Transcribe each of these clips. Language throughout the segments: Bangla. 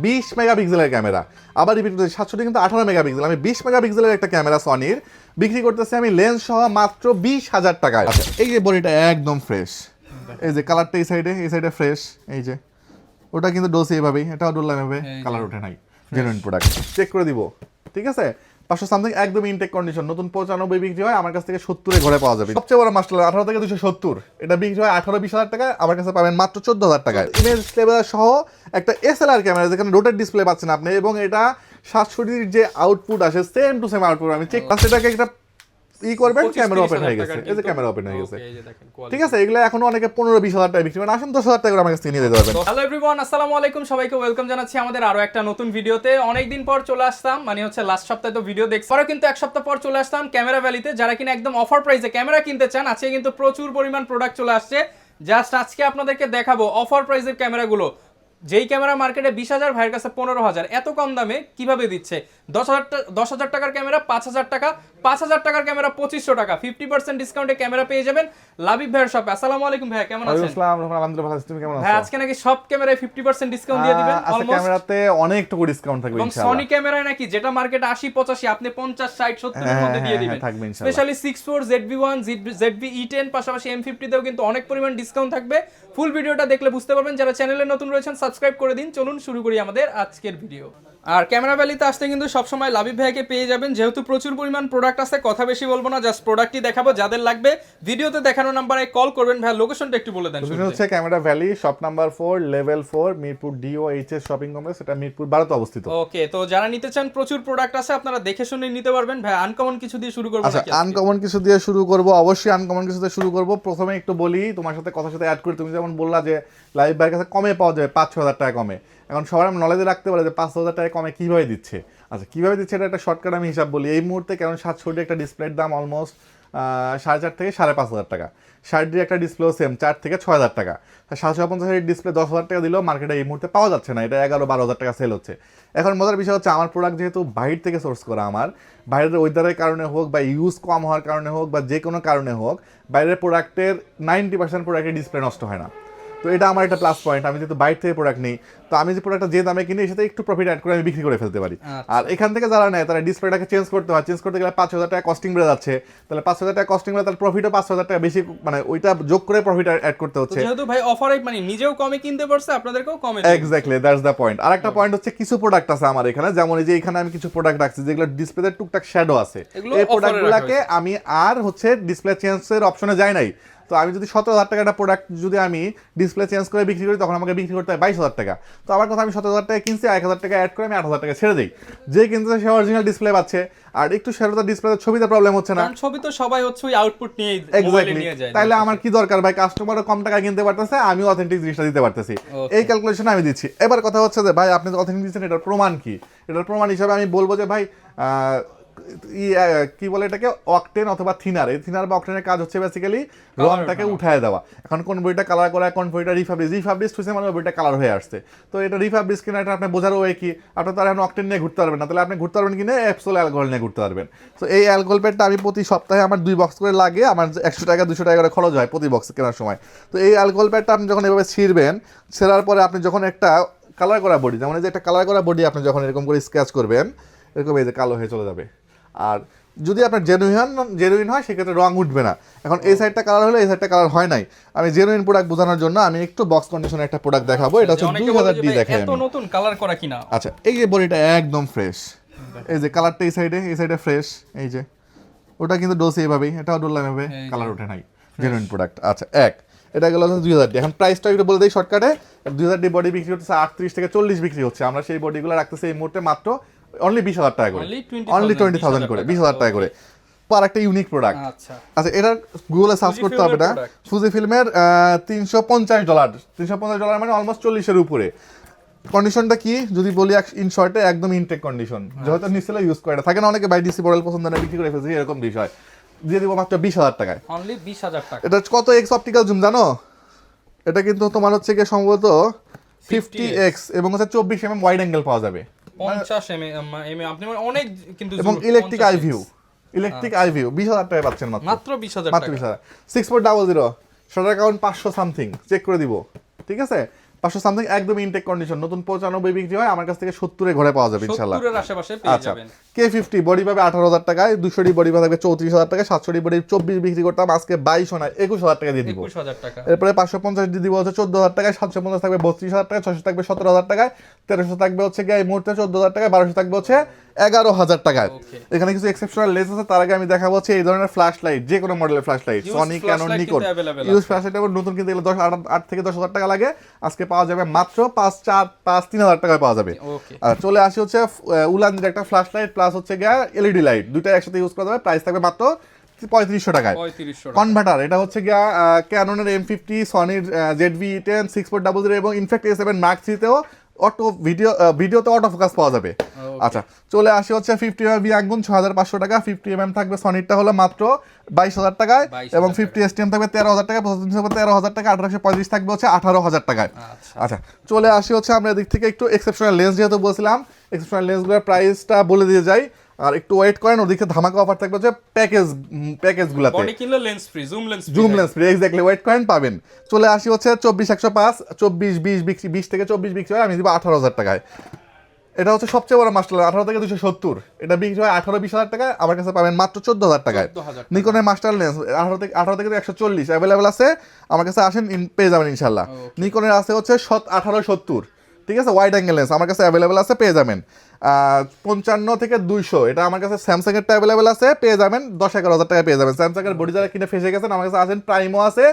20 মেগাপিক্সেলের ক্যামেরা, আবার রিপিট করছি 67 কিন্তু 18 মেগাপিক্সেল, আমি 20 মেগাপিক্সেলের একটা ক্যামেরা সনির বিক্রি করতেছি আমি লেন্স সহ মাত্র 20,000 টাকায়। আচ্ছা এই যে বডিটা একদম ফ্রেশ, এই যে কালারটা এই সাইডে ফ্রেশ, এই যে ওটা কিন্তু ডোসি এভাবেই, এটাও ডুললাম এভাবে, কালার ওঠে নাই, জেনুইন প্রোডাক্ট, চেক করে দিব, ঠিক আছে। 500 সামথিং একদম ইনটেক কন্ডিশন, নতুন 95 বিক্রি হয়, আমার কাছ থেকে 70 ঘরে পাওয়া যাবে। সবচেয়ে বড় মাস্টার 18 থেকে 270, এটা বিক্রি হয় 18-20,000 টাকায়, আমার কাছে পাবেন মাত্র 14,000 টাকায়। ইমেজ স্টেবিলাইজার সহ একটা এসএলআর ক্যামেরা, যেখানে রোটেট ডিসপ্লে পাচ্ছেন আপনি, এবং এটা 720 যে আউটপুট আসে সেম টু সেম আউটপুট। আমি চেক এটাকে একটা করবেন, ক্যামেরা ওপেন হয়ে গেছে, এই যে ক্যামেরা ওপেন হয়ে গেছে, ঠিক আছে। এগুলো এখন অনেকে 15-20,000 টাকা বিক্রি করেন, আসেন 10,000 টাকা আমার কাছে নিয়ে যেতে পারবেন। হ্যালো এভরিওয়ান, আসসালামু আলাইকুম, সবাইকে ওয়েলকাম জানাচ্ছি আমাদের আরো একটা নতুন ভিডিওতে। অনেকদিন পর চলে আসলাম, মানে হচ্ছে লাস্ট সপ্তাহে তো ভিডিও দেখছি, পরে কিন্তু এক সপ্তাহ পর চলে আসলাম ক্যামেরা ভ্যালিতে। যারা কিনা একদম অফার প্রাইসে ক্যামেরা কিনতে চান, আজকে কিন্তু প্রচুর পরিমাণ প্রোডাক্ট চলে আসছে। জাস্ট আজকে আপনাদেরকে দেখাবো অফার প্রাইসের ক্যামেরাগুলো। যেই ক্যামেরা মার্কেটে 20,000, ভাইয়ের কাছে 15,000, এত কম দামে কিভাবে দিচ্ছে। 10,000 টাকার ক্যামেরা 5,000 টাকা, 5,000 টাকার ক্যামেরা 2,500 টাকা, 50% ডিসকাউন্টে ক্যামেরা পেয়ে যাবেন লাবিব ভাইয়ের শপে। আসসালামু আলাইকুম ভাই, কেমন আছেন? আলহামদুলিল্লাহ ভালো আছি, তুমি কেমন আছো? ভাই আজকে নাকি সব ক্যামেরায় 50% ডিসকাউন্ট দিয়ে দিবেন আজকে অলমোস্ট। ক্যামেরাতে অনেকটুকু ডিসকাউন্ট থাকবে এবং ইনশাআল্লাহ। সনি ক্যামেরায় নাকি যেটা মার্কেটে 80-85, আপনি 50, 60, 70 এর মধ্যে দিয়ে দিবেন। থাকবে ইনশাআল্লাহ। স্পেশালি 64, ZV1, ZV-E10 পাশাপাশি M50 তেও কিন্তু অনেক পরিমাণ ডিসকাউন্ট থাকবে। ফুল ভিডিওটা দেখলে বুঝতে পারবেন। যারা চ্যানেলে নতুন রয়েছেন সাবস্ক্রাইব করে দিন। চলুন শুরু করি আমাদের আজকের ভিডিও। আর ক্যামেরা ভ্যালিতে আসতে কিন্তু সবসময় লাবিব ভাইকে পেয়ে যাবেন, যেহেতু প্রচুর পরিমাণ প্রোডাক্ট আছে। কথা বেশি বলবো না, জাস্ট প্রোডাক্টই দেখাবো। যাদের লাগবে ভিডিওতে দেখানো নাম্বারে কল করবেন। ভাই লোকেশনটা একটু বলে দেন। লোকেশন হচ্ছে camera valley, shop number 4, level 4, Mirpur DOHS shopping complex, এটা মিরপুর 12 তে অবস্থিত। ওকে, তো যারা নিতে চান প্রচুর প্রোডাক্ট আছে, আপনারা দেখে শুনে নিতে পারবেন। ভাই আনকমন কিছু দিয়ে শুরু করব আচ্ছা নাকি? আনকমন কিছু দিয়ে শুরু করব, অবশ্যই আনকমন কিছু দিয়ে শুরু করব। প্রথমে একটু বলি, তোমার সাথে কথার সাথে অ্যাড করি, তুমি যেমন বললা যে লাইভ ভাইয়ের কাছে কমে পাওয়া যাবে 5-6,000 টাকা কমে। এখন সবাই নলেজে রাখতে পারে যে 5,000 টাকা কমে কিভাবে দিচ্ছে। আচ্ছা কিভাবে দিচ্ছে, এটা একটা শর্টকাট আমি হিসাব বলি। এই মুহূর্তে কারণ 760 একটা ডিসপ্লের দাম অলমোস্ট 4,500 থেকে 5,500 টাকা, 60 একটা ডিসপ্লেও সেম 4 থেকে 6,000 টাকা। 750 ডিসপ্লে 10,000 টাকা দিলেও মার্কেটে এই মুহূর্তে পাওয়া যাচ্ছে না, এটা 11-12,000 টাকা সেল হচ্ছে। এখন মজার বিষয় হচ্ছে, আমার প্রোডাক্ট যেহেতু বাইরে থেকে সোর্স করা, আমার বাইরের ওয়েদারের কারণে হোক বা ইউজ কম হওয়ার কারণে হোক বা যে কোনো কারণে হোক, বাইরের প্রোডাক্টের 90% প্রোডাক্টের ডিসপ্লে নষ্ট হয় না। তো এটা আমার একটা প্লাস পয়েন্ট। আমি যেহেতু বাইরে থেকে প্রোডাক্ট নিই, তো আমি যে প্রোডাক্টটা যে দামে কিনি, সেটা একটু প্রফিট অ্যাড করে আমি বিক্রি করে ফেলতে পারি। আর এখান থেকে যারা নেয় তারা ডিসপ্লেটাকে চেঞ্জ করতে হয়, চেঞ্জ করতে গেলে 5,000 টাকা কস্টিং বেড়ে যাচ্ছে। তাহলে 5,000 টাকা কস্টিং বেড়ে, তাহলে প্রফিটও 5,000 টাকা বেশি, মানে ওইটা যোগ করে প্রফিট অ্যাড করতে হচ্ছে। যেহেতু ভাই অফারে মানে নিজেও কমে কিনতে পারছে, আপনাদেরকেও কমে। Exactly, that's the point. আর একটা পয়েন্ট হচ্ছে, কিছু প্রোডাক্ট আছে আমার এখানে, যেমন এই যে এখানে আমি কিছু প্রোডাক্ট রাখছি যেগুলো ডিসপ্লেতে টুকটাক শ্যাডো আছে। এই প্রোডাক্টগুলোকে আমি আর হচ্ছে ডিসপ্লে চেঞ্জের অপশনে যাই নাই। তো আমি যদি 17,000 টাকা একটা প্রোডাক্ট যদি আমি ডিসপ্লে চেঞ্জ করে বিক্রি করি, তখন আমাকে বিক্রি করতে হয় 22,000 টাকা। তো আমার কথা, আমি 17,000 টাকা কিনছি, 1,000 টাকা অ্যাড করে আমি 8,000 টাকা ছেড়ে দিই। যে কিনতে সে অরিজিনাল ডিসপ্লে পাচ্ছে, আর একটু শ্যাডোতে ডিসপ্লেতে ছবিতে প্রবলেম হচ্ছে না। ছবি তো সবাই হচ্ছে ওই আউটপুট নিয়ে এক্স্যাক্টলি, তাইলে আমার কি দরকার ভাই, কাস্টমারও কম টাকা কিনতে পারতেছে, আমি অথেন্টিক জিনিসটা দিতে পারতেছি। এই ক্যালকুলেশন আমি দিচ্ছি। এবার কথা হচ্ছে যে ভাই আপনি অথেন্টিক দিচ্ছেন, এটার প্রমাণ কি? এটার প্রমাণ হিসাবে আমি বলবো যে ভাই কি বলে এটাকে, অকটেন অথবা থিনার। এই থিনার বা অকটেনের কাজ হচ্ছে বেসিক্যালি রংটাকে উঠায় দেওয়া। এখন কোন বইটা কালার করা, কোন বইটা রিফাব্রিশ হয়েছে, মানে বইটা কালার হয়ে আসছে। তো এটা রিফাব্রিশ কিনা, এটা আপনি বোঝার ওয়ে কি? আপনি তো আর এখন অকটেন নিয়ে ঘুরতে পারবেন না, তাহলে আপনি ঘুরতে পারবেন কিনা অ্যাপসোল অ্যালকোহল নিয়ে ঘুরতে পারবেন। তো এই অ্যালকোহল প্যাডটা আমি প্রতি সপ্তাহে আমার 2 বক্স করে লাগে, আমার 100 টাকা 200 টাকা করে খরচ হয় প্রতি বক্স কেনার সময়। তো এই অ্যালকোহল প্যাডটা আপনি যখন এভাবে ছিঁড়বেন, ছেঁড়ার পরে আপনি যখন একটা কালার করা বডি, যেমন এই যে একটা কালার করা বডি আপনি যখন এরকম করে স্ক্র্যাচ করবেন, এরকম এই যে কালো হয়ে চলে যাবে। আর যদি আপনার জেনুইন হয়, সেক্ষেত্রে রং উঠবে না। এখন এই সাইডটা কালার হলো, এই সাইডটা কালার হয় নাই। আমি জেনুইন প্রোডাক্ট বোঝানোর জন্য আমি একটু বক্স কন্ডিশনে একটা প্রোডাক্ট দেখাবো। এটা হচ্ছে 2000D দেখেন, এত নতুন কালার করা কিনা। আচ্ছা এই যে বডিটা একদম ফ্রেশ, এই যে কালারটা এই সাইডে ফ্রেশ, এই যে ওটা কিন্তু ডোসি এভাবেই, এটাও ডুললাম এভাবে, কালার ওঠে নাই, জেনুইন প্রোডাক্ট। আচ্ছা এটা গেল 2000D। এখন প্রাইসটা একটু বলে দিই শর্টকাটে। 2000D বডি বিক্রি হচ্ছে 38 থেকে 40 বিক্রি হচ্ছে। আমরা সেই বডিগুলো রাখতেছি এই মুহূর্তে মাত্র অনলি 20,000 টাকা করে, অনলি 20,000 করে, 20,000 টাকা করে। আর একটা ইউনিক প্রোডাক্ট। আচ্ছা এটা গুগলে সার্চ করতে হবে না, ফুজি ফিল্মের $350, $350 মানে অলমোস্ট 40 এর উপরে। কন্ডিশনটা কি যদি বলি ইন শর্টে, একদম ইনটেক কন্ডিশন, যেহেতু নিচে ইউজ করে থাকে না অনেকে, বাই ডিসি মডেল পছন্দ না বিক্রি করে ফেলছে, এরকম বিষয়। দিয়ে দিব মাত্র 20,000 টাকায়, অনলি 20,000 টাকা। এটা কত এক্স অপটিক্যাল জুম জানো? এটা কিন্তু তোমার হচ্ছে কি সম্ভবত 50x এবং হচ্ছে 24mm ওয়াইড অ্যাঙ্গেল পাওয়া যাবে, 50mm আপনি অনেক, কিন্তু এবং ইলেকট্রিক আই ভিউ 20,000 টাকায় পাচ্ছেন মাত্র 20,000 টাকা। 6.00 শাটার কাউন্ট 500 সামথিং, চেক করে দিব, ঠিক আছে। 500 সামথিং একদম ইনটেক কন্ডিশন, নতুন 95 বিক্রি হয়, আমার কাছ থেকে 70 ঘরে পাওয়া যাবে ইনশাআল্লাহ। 70 এর আশেপাশে পেয়ে আচ্ছা, যাবেন। K50 বডি পাবে 18,000 টাকায়, 200 বডি পাবে 34,000 টাকায়, 700 বডি 24 বিক্রি করতাম, আজকে 22 না 21,000 টাকা দিয়ে দিব। 21,000 টাকা। এরপরে 550 দিয়ে দিব হচ্ছে 14,000 টাকায়, 750 থাকবে 32,000 টাকায়, 600 থাকবে 17,000 টাকায়, 1300 থাকবে হচ্ছে গিয়ে এই মুহূর্তে 14,000 টাকায়, 1200 থাকবে হচ্ছে 11,000 টাকায়। এখানে কিছু এক্সেপশনাল লেন্স আছে, তার আগে আমি দেখাবো হচ্ছে এই ধরনের ফ্ল্যাশ লাইট, যে কোনো মডেলের flash light, Sony, Canon, Nikon use flash light নতুন কিনতে গেলে 8 থেকে 10,000 টাকা লাগে, আজকে পাওয়া যাবে মাত্র 3,000 টাকায় পাওয়া যাবে। আর চলে আসি হচ্ছে উলানদের একটা ফ্ল্যাশ লাইট প্লাস হচ্ছে গিয়ে এলইডি লাইট, দুইটা একসাথে ইউজ করা যাবে, প্রাইস থাকবে মাত্র 3500 টাকায়। কনভার্টার, এটা হচ্ছে গিয়া ক্যাননের M50, সনির ZV-10 6.00 এবং ইনফ্যাক্ট A7 Mark 3 তেও অটো ভিডিওতে অটো ফোকাস পাওয়া যাবে। আচ্ছা, চলে আসি হচ্ছে 50 mm আঙ্গুন 6,500 টাকা, 50 mm থাকবে সনিরটা হলো মাত্র 22,000 টাকায়, এবং 50 STM থাকবে 13,000 টাকায়, 13,000 টাকা, 1835 থাকবে হচ্ছে 18,000 টাকায়। আচ্ছা, চলে আসি হচ্ছে আমরা এদিক থেকে একটু এক্সেপশনাল লেন্স, যেহেতু বলছিলাম এক্সেপশনাল লেন্সগুলোর প্রাইসটা বলে দিয়ে যাই, আর একটু ওয়েট করেন, ওদিকে ধামাকা অফার থাকবে হচ্ছে প্যাকেজগুলোতে, বডি কিনলে lens free, zoom lens free, exactly, wait করেন পাবেন। চলে আসি হচ্ছে 24-105, 24-20 বিক্রি, 20 থেকে 24 বিক্রি হয়, আমি দিব 18,000 টাকায়। এটা হচ্ছে সবচেয়ে বড় মাস্টার, 18 থেকে 270, এটা বিক্রি হয় 18-20,000 টাকায়, আমার কাছে পাবেন মাত্র 14,000 টাকায়। নিকনের মাস্টার লেন্স 18 থেকে 140 অ্যাভেলেবেল আছে, আমার কাছে আসেন, পেয়ে যাবেন ইনশাল্লাহ। নিকনের আছে হচ্ছে 1870, ঠিক আছে, ওয়াইড অ্যাঙ্গেল লেন্স আমার কাছে অ্যাভেলেবেল আছে, পেয়ে যাবেন 55 থেকে 200, এটা আমার কাছে স্যামসাং এরটা অ্যাভেলেবেল আছে, পেয়ে যাবেন 10-11,000 টাকায় পেয়ে যাবেন। স্যামসাং এর বডি যারা কিনে ফেসে গেছেন, আমার কাছে আসেন, প্রাইমও আছে,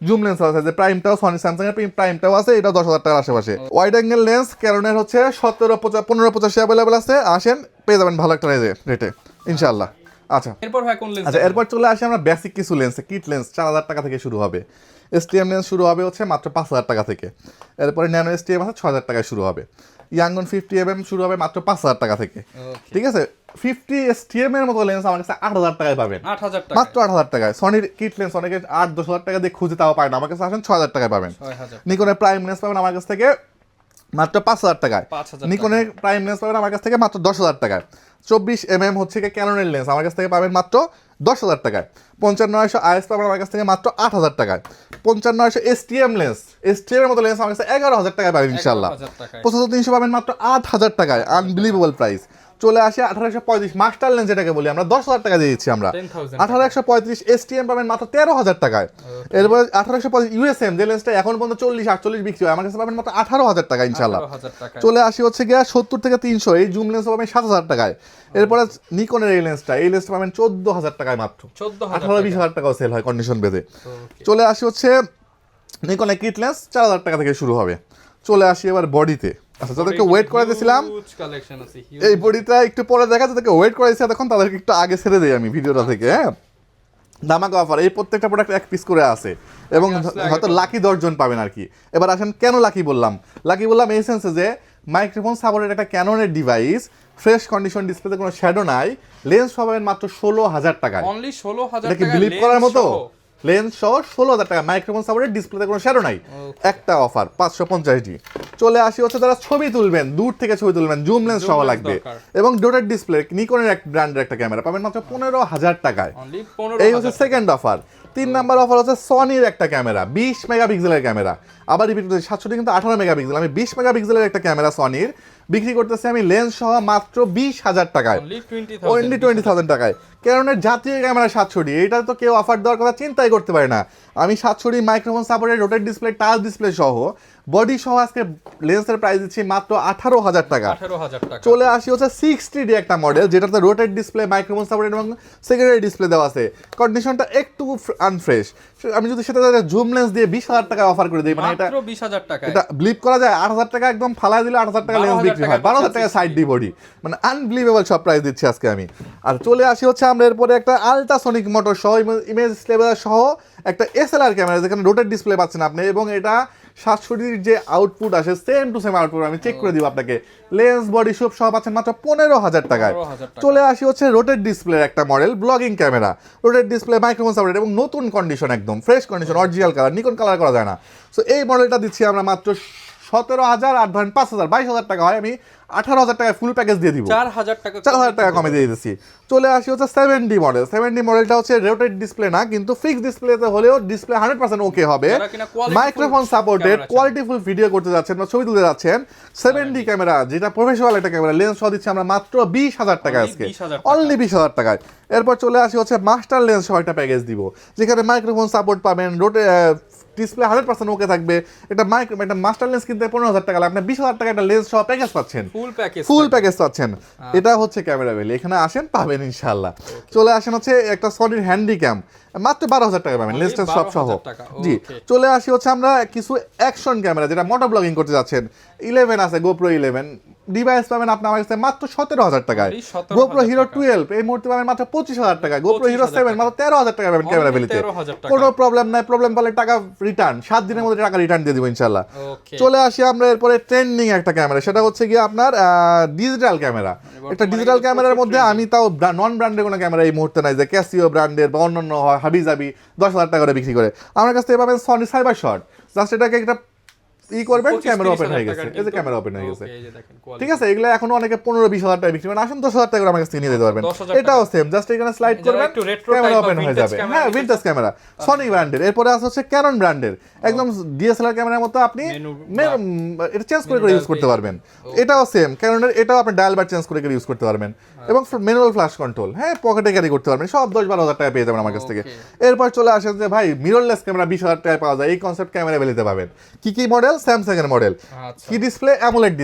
জুম লেন্স আছে, যে প্রাইমটাও সনি স্যামসাং এর প্রাইমটাও আছে, এটা 10,000 টাকার আশেপাশে। ওয়াইড অ্যাঙ্গেল লেন্স ক্যাননের হচ্ছে 1585 অ্যাভেলেবেল আছে, আসেন পেয়ে যাবেন ভালো একটা রেটে ইনশাআল্লাহ। আচ্ছা, এরপর চলে আসি আমরা বেসিক কিছু লেন্স, কিট লেন্স 4,000 টাকা থেকে শুরু হবে, STM লেন্স শুরু হবে হচ্ছে মাত্র 5,000 টাকা থেকে, এরপরে ন্যানো STM আছে 6,000 টাকায় শুরু হবে, ইয়াঙ্গন 50 mm শুরু হবে মাত্র 5,000 টাকা থেকে, ঠিক আছে। 50 STM এর মতো লেন্স আমার কাছে 8,000 টাকায় পাবেন, মাত্র 8,000 টাকায়। সনির কিট লেন্স অনেকে 8-10,000 টাকা দিয়ে খুঁজে তাও পায় না, আমার কাছে আসেন 6,000 টাকায় পাবেন। নিকনের প্রাইম লেন্স পাবেন আমার কাছ থেকে মাত্র 5,000 টাকায়, নিকনের প্রাইম লেন্স পাবেন আমার কাছ থেকে মাত্র 10,000 টাকায়। 24 mm হচ্ছে ক্যাননের লেন্স আমার কাছ থেকে পাবেন মাত্র 10,000 টাকায়। 5500 IS পাবেন আমার কাছ থেকে মাত্র 8,000 টাকায়। 5500 STM লেন্স, STM এর মতো লেন্স আমার কাছে 11,000 টাকায় পাবেন ইনশাআল্লাহ। 7500 পাবেন মাত্র 8,000 টাকায়, আনবিলিভেবল প্রাইস। চলে আসে 1835 মাস্টার লেন্স, যেটাকে বলি আমরা, 10,000 টাকা দিয়ে দিচ্ছি আমরা। 1835 STM পাবেন মাত্র 13,000 টাকায়। এরপর 1835 USM, যে লেন্সটা এখন পর্যন্ত 40-48 বিক্রি হয়, আমার কাছে পাবেন মাত্র 18,000 টাকা ইনশাআল্লাহ। চলে আসি হচ্ছে গিয়া 70 থেকে 300, এই জুম লেন্স পাবেন 7,000 টাকায়। এরপরে নিকনের এই লেন্সটা পাবেন 14,000 টাকায় মাত্র, 18-20,000 টাকাও সেল হয় কন্ডিশন বেঁধে। চলে আসি হচ্ছে নিকনের কিট লেন্স 4,000 টাকা থেকে শুরু হবে। চলে আসি এবার বডিতে। আচ্ছা, যাদেরকে ওয়েট করে দিয়েছিলাম এই বডিটা একটু পরে দেখা, যাদেরকে ওয়েট করে দিয়েছি তখন তাদেরকে একটু আগে ছেড়ে দেই আমি ভিডিওটা থেকে। হ্যাঁ, ধামাকা অফার, এই প্রত্যেকটা প্রোডাক্ট এক পিস করে আছে, এবং হয়তো লাকি 10 জন পাবেন আর কি। এবার আসেন কেন লাকি বললাম এই সেন্সে যে মাইক্রোফোন সাপোর্টেড একটা ক্যাননের ডিভাইস, ফ্রেশ কন্ডিশন, ডিসপ্লেতে কোনো শ্যাডো নাই, লেন্স পাবেন মাত্র 16,000 টাকায়। অনলি 16,000 টাকা, বিলিভ করার মতো, লেন্স সহ 16,000 টাকা, মাইক্রোফোন সাপোর্টেড, ডিসপ্লেতে কোনো শ্যাডো নাই, একটা অফার 550 চলে আসি হচ্ছে যারা ছবি তুলবেন, দূর থেকে ছবি তুলবেন, জুম লেন্স সহ লাগবে, এবং ডোটেড ডিসপ্লে, নিকনের এক ব্র্যান্ডের একটা ক্যামেরা পাবেন মাত্র 15,000 টাকায়। এই হচ্ছে সেকেন্ড অফার। 3 নাম্বার অফার হচ্ছে সনির একটা ক্যামেরা, 20 মেগাপিক্সেলের ক্যামেরা, আবার রিপিট করছি 700 কিন্তু 18 মেগাপিক্সেল, আমি 20 মেগাপিক্সেলের একটা ক্যামেরা সনির বিক্রি করতেছি আমি লেন্স সহ মাত্র 20,000 টাকায়, অনলি 20,000 টাকায়। ক্যাননের জাতীয় ক্যামেরা 700D, এটা তো কেউ অফার দেওয়ার কথা চিন্তাই করতে পারে না। আমি 700D microphone supported, rotate display, touch display সহ, বডি সহ আজকে লেন্সের প্রাইস দিচ্ছি মাত্র 18,000 টাকা। চলে আসি হচ্ছে 60D একটা মডেল, যেটাতে রোটেট ডিসপ্লে, মাইক্রোফোন সাপোর্টেড এবং সেকেন্ডারি ডিসপ্লে দেওয়া আছে, কন্ডিশনটা একটু আনফ্রেশ। আমি যদি সেটা জুম লেন্স দিয়ে 20,000 টাকায় অফার করে দিই, মানে এটা 20,000 টাকা, এটা বিলিভ করা যায়? 8,000 টাকা একদম ফালাই দিলে 8,000 টাকা লেন্স বিক্রি হয়, 12,000 টাকা সাইড ডি বডি, মানে আনবিলিভেবল সব প্রাইস দিচ্ছি আজকে আমি। আর চলে আসি হচ্ছে আমরা এরপরে একটা আল্ট্রাসনিক মোটর সহ, ইমেজ স্টেবিলাইজার সহ একটা SLR ক্যামেরা, যেখানে রোটেট ডিসপ্লে পাচ্ছেন আপনি, এবং এটা 700Dর যে আউটপুট আসে সেম টু সেম আউটপুট, আমি চেক করে দিব আপনাকে। লেন্স বডি সব সহ পাচ্ছেন মাত্র 15,000 টাকায়। চলে আসি হচ্ছে রোটেট ডিসপ্লের একটা model, blogging camera, rotate display, microphone supported এবং নতুন কন্ডিশন, একদম fresh condition, original colour, Nikon colour করা যায় না। সো এই মডেলটা দিচ্ছি আমরা মাত্র 17,000, আর ধরেন 5,000, 22,000 টাকা হয়, আমি 18,000 টাকায় ফুল প্যাকেজ দিয়ে দিব, 4,000 টাকা 4,000 টাকা কমে দিয়ে দিচ্ছি। চলে আসি হচ্ছে 7D মডেল। 7D মডেলটা হচ্ছে রোটেট ডিসপ্লে না, কিন্তু ফিক্সড ডিসপ্লেতে হলেও ডিসপ্লে 100% ওকে হবে, যারা কিনা quality microphone full supported, camera কোয়ালিটিফুল ভিডিও করতে যাচ্ছেন বা ছবি তুলতে যাচ্ছেন, 7D ক্যামেরা যেটা প্রফেশনাল একটা ক্যামেরা, লেন্স সহ দিচ্ছি আমরা মাত্র 20,000 টাকা আজকে, 20,000 অনলি 20,000 টাকায়। এরপর চলে আসি হচ্ছে মাস্টার লেন্স সহ একটা প্যাকেজ দিব, যেখানে মাইক্রোফোন সাপোর্ট পাবেন, ডিসপ্লে 100% ওকে থাকবে। এটা মাস্টার লেন্স কিনতে 15,000 টাকা লাগে, আপনি 20,000 টাকা একটা লেন্স সহ প্যাকেজ পাচ্ছেন, ফুল প্যাকেজ পাচ্ছেন। এটা হচ্ছে ক্যামেরা ভ্যালি, এখানে আসেন পাবেন ইনশাআল্লাহ। চলে আসেন হচ্ছে একটা সনির হ্যান্ডিক্যাম, মাত্র 12,000 টাকা পাবেন লেন্সটা সব সহ। জি, চলে আসি হচ্ছে আমরা কিছু অ্যাকশন ক্যামেরা, যেটা মোটো ব্লগিং করতে যাচ্ছেন, 11 আছে, গোপ্রো 11 ডিভাইস পাবেন আপনি আমার কাছে মাত্র 17,000 টাকায়। গোপ্রো হিরো 12 এই মুহূর্তে পাবেন মাত্র 25,000 টাকায়। গোপ্রো হিরো 7 মাত্র 13,000 টাকা পাবেন ক্যামেরা ভ্যালিতে, কোনো প্রবলেম নাই। প্রবলেম পালে টাকা রিটার্ন, 7 দিনের মধ্যে টাকা রিটার্ন দিয়ে দিব ইনশাআল্লাহ। চলে আসি আমরা এরপরে ট্রেন্ডিং একটা ক্যামেরা, সেটা হচ্ছে গিয়ে আপনার ডিজিটাল ক্যামেরা। একটা ডিজিটাল ক্যামেরার মধ্যে আমি তাও নন ব্র্যান্ডের কোনো ক্যামেরা এই মুহূর্তে নাই, যে ক্যাসিও ব্র্যান্ডের বা অন্যান্য হাবিজাবি 10,000 টাকা করে বিক্রি করে। আমার কাছ থেকে পাবেন সনি সাইবার শট, জাস্ট এটাকে একটা করবেন, ক্যামেরা ওপেন হয়ে গেছে, এই যে ক্যামেরা ওপেন হয়ে গেছে, ঠিক আছে। এগুলো এখনো অনেকে 15-20,000 টাকা বিক্রি করেন, আসুন 10,000 টাকা আমার কাছ থেকে নিয়ে যেতে পারবেন। এটাও সেম, জাস্ট এখানে স্লাইড করবেন, ক্যামেরা ওপেন হয়ে যাবে। হ্যাঁ, ভিনটেজ ক্যামেরা, সনি ব্র্যান্ডের। এরপরে আছে হচ্ছে ক্যানন ব্র্যান্ডের, একদম ডিএসএলআর ক্যামেরার মতো আপনি এটা চেঞ্জ করে ইউজ করতে পারবেন। এটাও সেম ক্যাননের, এটাও আপনি ডায়াল বার চেঞ্জ করে ইউজ করতে পারবেন, এবং ম্যানুয়াল ফ্ল্যাশ কন্ট্রোল, হ্যাঁ, পকেটে ক্যারি করতে পারবেন। সব 10-12,000 টাকা পেয়ে যাবেন আমার কাছ থেকে। এরপর চলে আসেন যে ভাই মিররলেস ক্যামেরা 20,000 টাকায় পাওয়া যায়, এই কনসেপ্ট ক্যামেরা ভ্যালিতে পাবেন। কি মডেল? স্যামসাং এর মডেল। কি ডিসপ্লে? অ্যামোলেড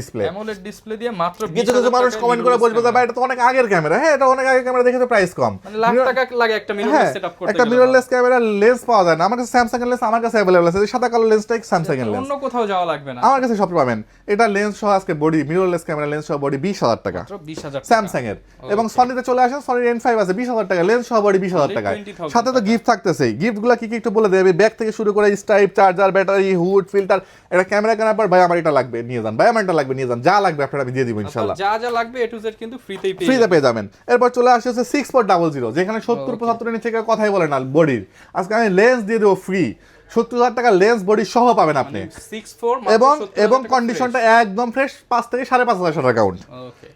ডিসপ্লে দিয়ে মাত্র 20,000 কিছু মানুষ কমেন্ট করে বলবে যে ভাই এটা তো অনেক আগের ক্যামেরা। হ্যাঁ, এটা অনেক আগের ক্যামেরা, দেখে তো প্রাইস কম, মানে লাখ টাকা লাগে একটা মিররলেস সেটআপ করতে। একটা মিররলেস ক্যামেরা লেন্স পাওয়া যায় না আমার কাছে, স্যামসাং এর লেন্স আমার কাছে अवेलेबल আছে, সাদা কালো লেন্সটাই স্যামসাং এর লেন্স, অন্য কোথাও যাওয়া লাগবে না, আমার কাছে সব পাবেন। এটা লেন্স সহ আজকে বডি, মিররলেস ক্যামেরা লেন্স সহ বডি 20,000 টাকা, মাত্র 20,000 স্যামসাং এর। এবং সনিতে চলে আসেন, সনির N5 আছে 20,000 টাকা, লেন্স সহ বডি 20,000 টাকায়। সাথে তো গিফট থাকতেছেই। গিফটগুলো কি একটু বলে দেবে? ব্যাগ থেকে শুরু করে stripe, charger, battery, hood, filter. এটা ক্যামেরা কেনার পর ভাই আমার এটা লাগবে নিয়ে যান, ভাই আমার এটা লাগবে নিয়ে যান, যা লাগবে আপনারা আমি দিয়ে দিব ইনশাআল্লাহ। যা লাগবে A to Z কিন্তু ফ্রিতে পেয়ে যাবেন। এরপর চলে আসে হচ্ছে 6.00, যেখানে 70-75 নিচে কেউ কথাই বলে না বডির। আজকে আমি লেন্স দিয়ে দেবো ফ্রি, 70,000 টাকা লেন্স বডি সহ পাবেন আপনি, এবং কন্ডিশনটা একদম ফ্রেশ, 5 থেকে 5,500 টাকা কাউন্ট।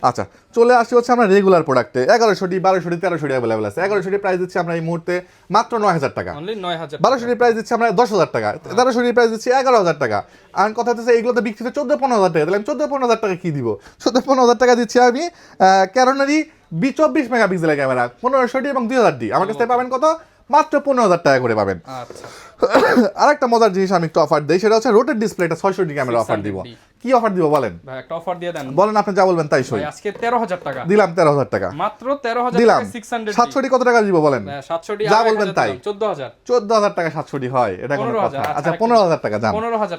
আচ্ছা, চলে আসি হচ্ছে আমরা রেগুলার প্রোডাক্টে, 1100D, 1200D, 1300D अवेलेबल আছে। 1100D প্রাইস দিচ্ছি আমরা এই মুহূর্তে মাত্র 9,000 টাকা, 1200D প্রাইস দিচ্ছি আমরা 10,000 টাকা, 1300D প্রাইস দিচ্ছি 11,000 টাকা। আর কথা হচ্ছে এগুলো তো বিক্রি 14-15,000 টাকা, তাহলে আমি 14-15,000 টাকা কি দিব? 14-15,000 টাকা দিচ্ছি আমি ক্যানোনেরই 24 মেগাপিক্সেলের ক্যামেরা, 1500D এবং 2000D। আমার কাছ থেকে পাবেন কত? মাত্র 15,000 টাকা করে পাবেন। আরেকটা মজার জিনিস আমি একটু অফার দিই, সেটা হচ্ছে রোটেট ডিসপ্লে, এটা 600D ক্যামেরা অফার দিব। কি অফার দিব বলেন? ভাই একটা অফার দিয়ে দেন, বলেন, আপনি যা বলবেন তাই সই। আজকে 13,000 টাকা দিলাম, 13,000 টাকা মাত্র, 13,000 দিলাম। 600D 700D কত টাকা দিব বলেন? 700D যা বলবেন তাই। 14,000 টাকা 700D হয়, এটা কোনো কথা? আচ্ছা, 15,000 15,000 টাকা জান,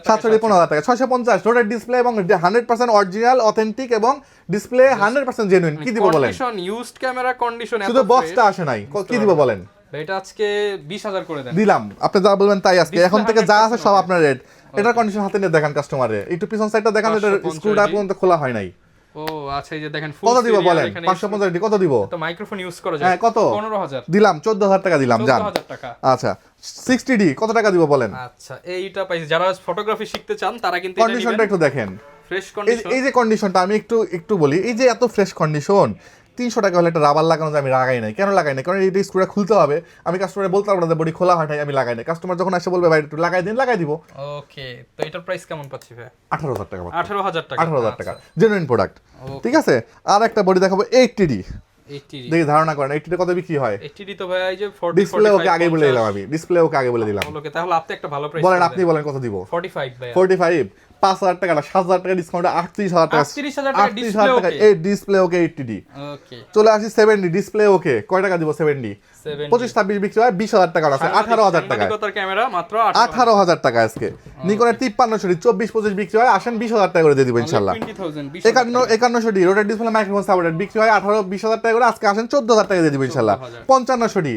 700D 15,000 টাকা, 650 রোটেট ডিসপ্লে এবং 100% অরিজিনাল, অথেন্টিক এবং ডিসপ্লে 100% জেনুইন। কি দিব বলেন? কন্ডিশন, ইউজড ক্যামেরা কন্ডিশন, শুধু বক্সটা আসে নাই, কি দিব বলেন? এটা আজকে 20,000 করে দেন। দিলাম, আপনি যা বলবেন তাই আজকে। এখন থেকে যা আছে সব আপনার রেট। এটার কন্ডিশন হাতে নিয়ে দেখান কাস্টমারে, একটু পিছন সাইডটা দেখান, এটা স্ক্রুটা পর্যন্ত খোলা হয় নাই। ও আচ্ছা, এই যে দেখেন কত দিব বলেন? 550D কত দিব? তো মাইক্রোফোন ইউজ করা যায়। হ্যাঁ, কত? 15,000 দিলাম, 14,000 টাকা দিলাম জান। 14,000 টাকা। আচ্ছা, 60D কত টাকা দিব বলেন? আচ্ছা, এইটা পাইছি, যারা ফটোগ্রাফি শিখতে চান তারা কিন্তু এটা কন্ডিশনটা নেবেন। একটু দেখেন, ফ্রেশ কন্ডিশন। এই যে কন্ডিশনটা আমি একটু বলি, এই যে এত ফ্রেশ কন্ডিশন, 300 টাকা হলে একটা রাবার লাগানো যায়, আমি লাগাই নাই। কেন লাগাই নাই? কারণ এই স্ক্রুটা খুলতে হবে, আমি কাস্টমারে বলতে পারবো না বডি খোলা হয় নাই, আমি লাগাই নাই। কাস্টমার যখন এসে বলবে ভাই একটু লাগাই দিন, লাগাই দিব। ওকে, তো এটার প্রাইস কেমন পাচ্ছি ভাই? 18,000 টাকা। 18,000 টাকা। 18,000 টাকা জেনুইন প্রোডাক্ট, ঠিক আছে। আর একটা বডি দেখাবো 80D, দেখি ধারণা করেন 80D কত বিক্রি হয়। 80D তো ভাই এই যে 40, ডিসপ্লে ওকে আগে বলে দিলাম, আমি ডিসপ্লে ওকে আগে বলে দিলাম। ওকে, তাহলে আপনি একটা ভালো প্রাইস বলেন, আপনি বলেন কত দিব? 45 ভাই। 45, 5,000 টাকা না, 7,000 টাকা ডিসকাউন্ট, 38,000 টাকা, 38,000 টাকা ডিসপ্লে ওকে। এই ডিসপ্লে ওকে 80D। ওকে, চলে আসি 7D ডিসপ্লে ওকে, কয় টাকা দিব 7D? 25-26 বিক্রি হয়, 20,000 টাকা আছে, 18,000 টাকা। ক্যামেরা মাত্র 18,000 টাকা আজকে। নিকনের 5300D 24-25 বিক্রি হয়, আসেন 20,000 টাকা করে দিয়ে দিব ইনশাআল্লাহ। 5100D rotate display microphone supported বিক্রি হয় 18-20,000 টাকা করে, আজকে আসেন 14,000 টাকা দিয়ে দিব ইনশাআল্লাহ। 5500D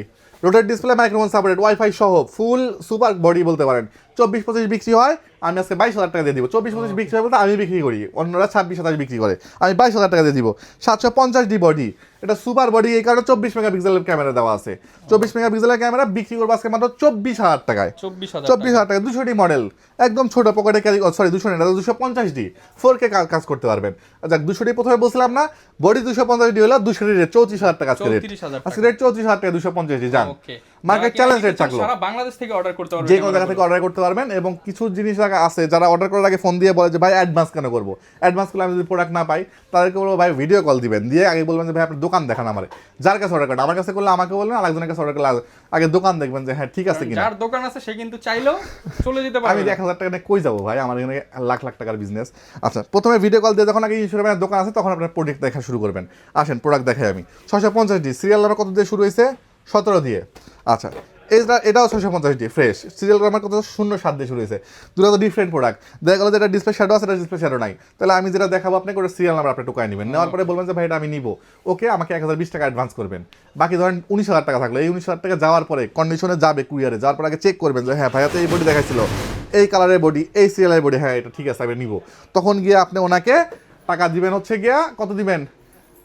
rotate display microphone supported wifi সহ ফুল সুপার বডি বলতে পারেন, 24-25 বিক্রি হয়, আমি আজকে 22,000 টাকা দিয়ে দিব। 24-25 বিক্রি হয় বলতে আমি বিক্রি করি, অন্যরা 26-27 বিক্রি করে, আমি 22,000 টাকা দিয়ে দিব। 750D বডি, এটা সুপার বডি, এই কারণে 24 মেগাপিক্সেলের ক্যামেরা দেওয়া আছে। 24 মেগাপিক্সেলের ক্যামেরা বিক্রি করবো আজকে মাত্র 24,000 টাকায়। 24,000 টাকা 200D মডেল, একদম ছোট পকেটে ক্যারি, সরি 200 না, 250D 4K কাজ করতে পারবেন। আচ্ছা 200D প্রথমে বলছিলাম না, বডি 250D হলো 200D রেট 34,000 টাকা আজকে রেট। আজকে রেট 34,000 টাকা 250D জান। মার্কেট চ্যালেঞ্জ রেট থাকলো, সারা বাংলাদেশ থেকে অর্ডার করতে পারবেন, যে কোনো জায়গা থেকে অর্ডার করতে পারবেন। এবং কিছু জিনিস আছে যারা অর্ডার করার আগে ফোন দিয়ে বলে যে ভাই অ্যাডভান্স কেন করবো, অ্যাডভান্স করলে আমি যদি প্রোডাক্ট না পাই তাদেরকে বলবো ভাই ভিডিও কল দিবেন, দিয়ে আগে বলবেন যে ভাই আপনার দোকান দেখান আমারে, যার কাছে অর্ডার করেন, আমার কাছে করলে আমাকে বলবেন, আরেকজনের কাছে অর্ডার করলে আগে দোকান দেখবেন যে হ্যাঁ ঠিক আছে কিনা। যার দোকান আছে সে কিন্তু চাইলেও চলে যেতে পারবে। আমি 1,000 টাকা নিয়ে কই যাবো ভাই, আমার এখানে লাখ লাখ টাকার বিজনেস। আচ্ছা প্রথমে ভিডিও কল দিয়ে যখন আগে ইনস্যুরেন্সের দোকান আছে তখন আপনার প্রোডাক্ট দেখা শুরু করবেন। আসেন প্রোডাক্ট দেখাই আমি। 650D সিরিয়াল নাম্বার কত দিয়ে শুরু হয়েছে, 17 দিয়ে। আচ্ছা এটাও 650D ফ্রেশ, সিরিয়াল নাম্বার কত 07 দিয়ে শুরু হয়েছে। দুটো তো ডিফারেন্ট প্রোডাক্ট, দেখা গেলো যেটা ডিসপ্লে শ্যাডো আছে, এটা ডিসপ্লে শ্যাডো নাই, তাহলে আমি যেটা দেখাবো আপনাকে ওটা সিরিয়াল নাম্বার আপনি টোকাই নেবেন, নেওয়ার পরে বলবেন যে ভাই এটা আমি নিবো, ওকে আমাকে 1020 টাকা অ্যাডভান্স করবেন। বাকি ধরেন 19,000 টাকা থাকলো, এই 19,000 টাকা যাওয়ার পরে কন্ডিশনে যাবে কুরিয়ারে, যাওয়ার পর আগে চেক করবেন যে হ্যাঁ ভাইয়া তো এই বডি দেখাইছিল, এই কালারের বডি, এই সিরিয়ালের বডি, হ্যাঁ এটা ঠিক আছে আমি নিবো। তখন গিয়ে আপনি ওনাকে টাকা দিবেন, হচ্ছে গিয়া কত দিবেন,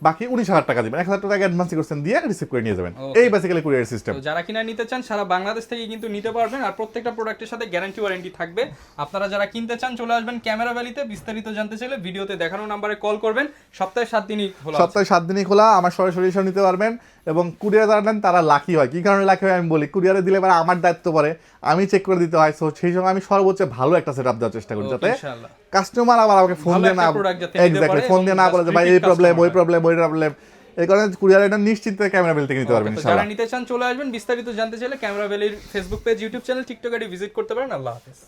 বাকি 19,000 টাকা দিবেন, 1,000 টাকা অ্যাডভান্স করছেন, দিয়ে রিসিভ করে নিয়ে যাবেন। এই বেসিক্যালি কুরিয়ার সিস্টেম। তো যারা কিনা নিতে চান সারা বাংলাদেশ থেকে কিন্তু নিতে পারবেন, আর প্রত্যেকটা প্রোডাক্টের সাথে গ্যারান্টি ওয়ারেন্টি থাকবে। আপনারা যারা কিনতে চান চলে আসবেন ক্যামেরা ভ্যালিতে, বিস্তারিত জানতে চাইলে ভিডিওতে দেখানো নম্বরে কল করবেন। সপ্তাহে 7 দিনই খোলা আছে। সপ্তাহে 7 দিনই খোলা, আমার সরাসরি এসে নিতে পারবেন। এবং কুরিয়ার যারা নেন তারা লাকি হয়, কি কারণে লাকি হয় আমি বলি, কুরিয়ারে দিলে এবার আমার দায়িত্ব পড়ে, আমি চেক করে দিতে হয়, সো সেই সময় আমি সর্বোচ্চ ভালো একটা সেটআপ দেওয়ার চেষ্টা করি, যাতে কাস্টমার আবার আমাকে ফোন দিয়ে না, এক্স্যাক্টলি ফোন দিয়ে না বলে যে ভাই এই প্রবলেম ওই প্রবলেম ওই প্রবলেম। এই কারণে কুরিয়ার এটা নিশ্চিন্তে ক্যামেরা ভ্যালি থেকে নিতে পারবেন ইনশাআল্লাহ। যারা নিতে চান চলে আসবেন, বিস্তারিত জানতে চাইলে ক্যামেরা ভ্যালির Facebook page, YouTube channel, TikTok ID visit করতে পারেন। আল্লাহ হাফেজ।